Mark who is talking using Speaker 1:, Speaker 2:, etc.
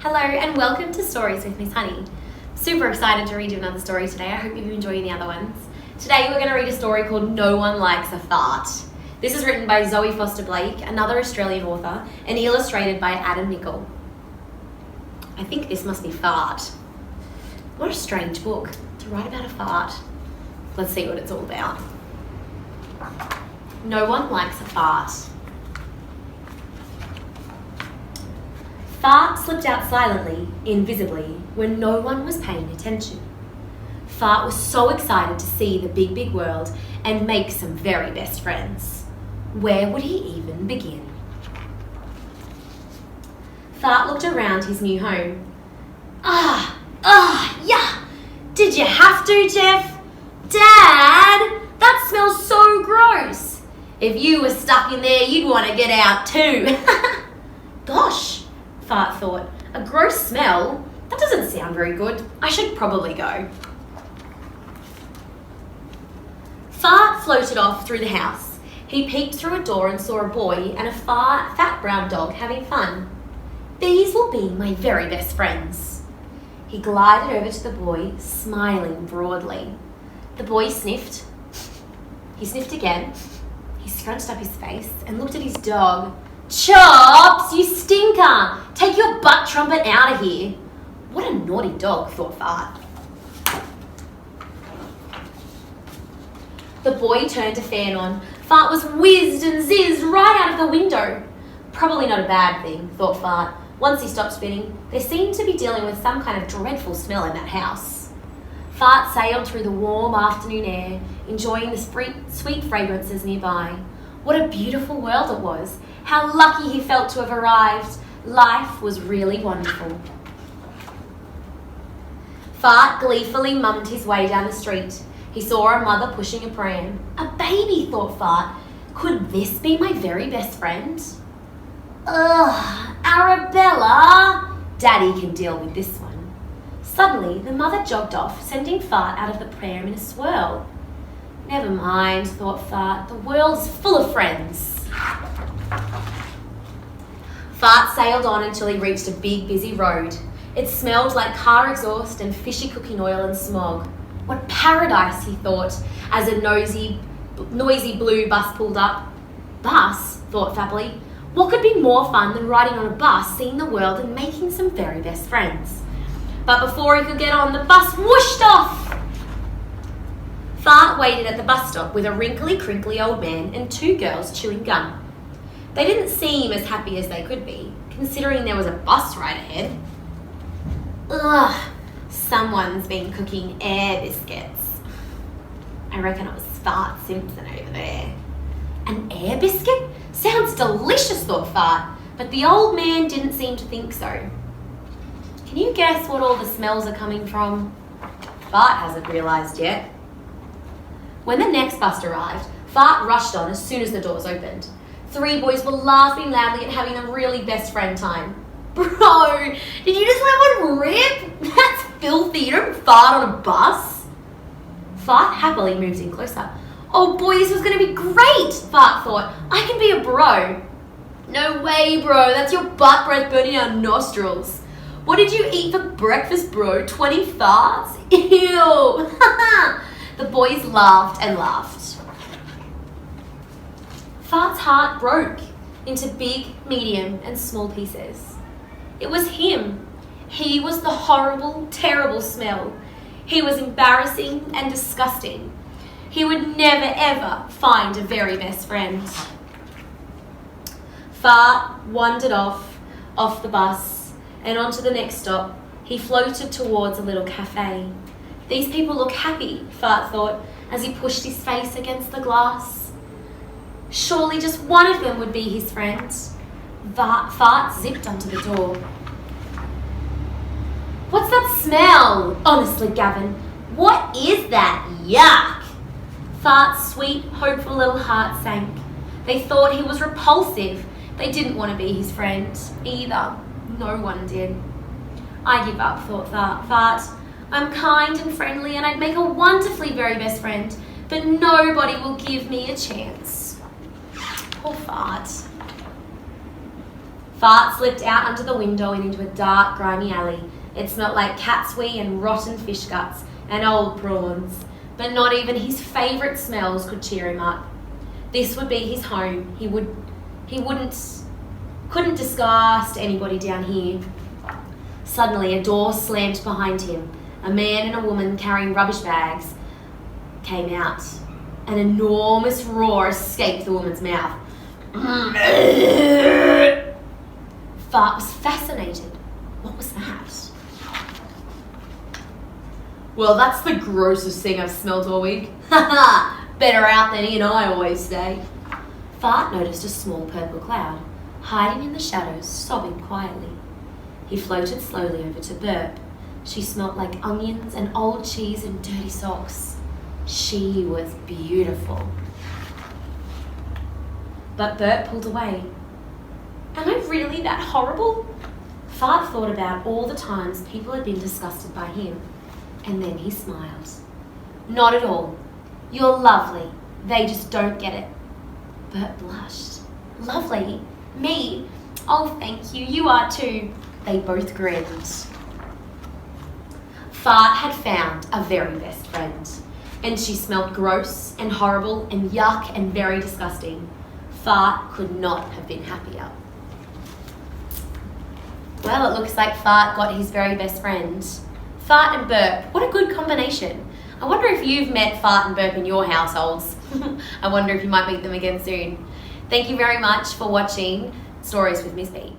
Speaker 1: Hello and welcome to Stories with Miss Honey. Super excited to read you another story today. I hope you've enjoyed the other ones. Today we're going to read a story called No One Likes a Fart. This is written by Zoe Foster Blake, another Australian author, and illustrated by Adam Nichol. I think this must be Fart. What a strange book to write about a fart. Let's see what it's all about. No one likes a fart. Fart slipped out silently, invisibly, when no one was paying attention. Fart was so excited to see the big, big world and make some very best friends. Where would he even begin? Fart looked around his new home. Yeah! Did you have to, Jeff? Dad, that smells so gross. If you were stuck in there, you'd want to get out too. Gosh, Fart thought, a gross smell? That doesn't sound very good. I should probably go. Fart floated off through the house. He peeked through a door and saw a boy and a fat brown dog having fun. These will be my very best friends. He glided over to the boy, smiling broadly. The boy sniffed. He sniffed again. He scrunched up his face and looked at his dog. Chops, you stinker! Take your butt trumpet out of here. What a naughty dog, thought Fart. The boy turned a fan on. Fart was whizzed and zizzed right out of the window. Probably not a bad thing, thought Fart. Once he stopped spinning, they seemed to be dealing with some kind of dreadful smell in that house. Fart sailed through the warm afternoon air, enjoying the sweet fragrances nearby. What a beautiful world it was. How lucky he felt to have arrived. Life was really wonderful. Fart gleefully mummed his way down the street. He saw a mother pushing a pram. A baby, thought Fart. Could this be my very best friend? Ugh, Arabella! Daddy can deal with this one. Suddenly, the mother jogged off, sending Fart out of the pram in a swirl. Never mind, thought Fart. The world's full of friends. Fart sailed on until he reached a big, busy road. It smelled like car exhaust and fishy cooking oil and smog. What paradise, he thought, as a noisy blue bus pulled up. Bus, thought Fabbly. What could be more fun than riding on a bus, seeing the world and making some very best friends? But before he could get on, the bus whooshed off. Fart waited at the bus stop with a wrinkly, crinkly old man and two girls chewing gum. They didn't seem as happy as they could be, considering there was a bus right ahead. Ugh, someone's been cooking air biscuits. I reckon it was Fart Simpson over there. An air biscuit? Sounds delicious, thought Fart, but the old man didn't seem to think so. Can you guess what all the smells are coming from? Fart hasn't realised yet. When the next bus arrived, Fart rushed on as soon as the doors opened. Three boys were laughing loudly and having a really best friend time. Bro, did you just let one rip? That's filthy. You don't fart on a bus. Fart happily moved in closer. Oh boy, this was going to be great, Fart thought. I can be a bro. No way, bro. That's your butt breath burning our nostrils. What did you eat for breakfast, bro? 20 farts? Ew. The boys laughed and laughed. Fart's heart broke into big, medium, and small pieces. It was him. He was the horrible, terrible smell. He was embarrassing and disgusting. He would never, ever find a very best friend. Fart wandered off the bus, and onto the next stop. He floated towards a little cafe. These people look happy, Fart thought, as he pushed his face against the glass. Surely just one of them would be his friend. Fart zipped onto the door. What's that smell? Honestly, Gavin, what is that? Yuck! Fart's sweet, hopeful little heart sank. They thought he was repulsive. They didn't want to be his friend either. No one did. I give up, thought Fart. I'm kind and friendly and I'd make a wonderfully very best friend, but nobody will give me a chance. Poor Fart. Fart slipped out under the window and into a dark, grimy alley. It smelt like cat's wee and rotten fish guts and old prawns, but not even his favourite smells could cheer him up. This would be his home. Couldn't disgust anybody down here. Suddenly, a door slammed behind him. A man and a woman carrying rubbish bags came out. An enormous roar escaped the woman's mouth. Fart was fascinated. What was that? Well, that's the grossest thing I've smelled all week. Better out than in, I always say. Fart noticed a small purple cloud, hiding in the shadows, sobbing quietly. He floated slowly over to Burp. She smelt like onions and old cheese and dirty socks. She was beautiful. But Burp pulled away. Am I really that horrible? Fart thought about all the times people had been disgusted by him, and then he smiled. Not at all. You're lovely. They just don't get it. Burp blushed. Lovely? Me? Oh, thank you. You are too. They both grinned. Fart had found a very best friend, and she smelled gross and horrible and yuck and very disgusting. Fart could not have been happier. Well, it looks like Fart got his very best friend. Fart and Burp, what a good combination. I wonder if you've met Fart and Burp in your households. I wonder if you might meet them again soon. Thank you very much for watching Stories with Miss B.